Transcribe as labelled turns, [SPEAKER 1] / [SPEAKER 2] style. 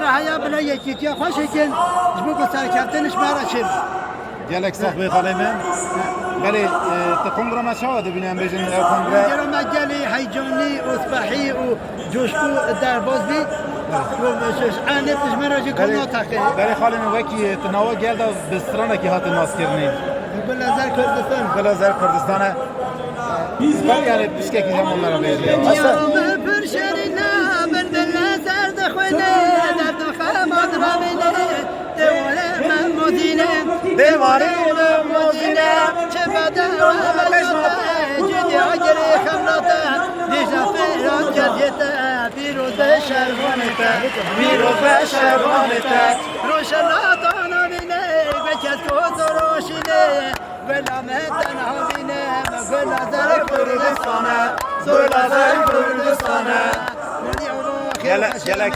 [SPEAKER 1] هيا بلا يكيت يا خوش كن جبوك سركبتنش مرشم
[SPEAKER 2] gelek sahbe kalemem. Beli تكونغرا ما شاهد بینم بجن کنگره.
[SPEAKER 1] جرا مجلی هیجانی اصبحی و جوشکو در باز بی و آنت مراجع کنه تاکه.
[SPEAKER 2] بلی خاله وکی تناو گلدا بسترانه کی هات ناس کردنی.
[SPEAKER 1] بلازر کردستان.
[SPEAKER 2] بلازر کردستانه. بلی یعنی پشکه کی زمانlara benziyor.
[SPEAKER 1] Aslında pürşerine bir dille serde khune derd khamad ramine devare memodine
[SPEAKER 2] Devare
[SPEAKER 1] memodine çebada cedi agri khamlata deja ferat gedete firoz şervanete firoz şervanete roşanatana bine bekat kozoroşine velametten habine velazer Kürdistan'a Söylezer Kürdistan'a
[SPEAKER 2] Gelek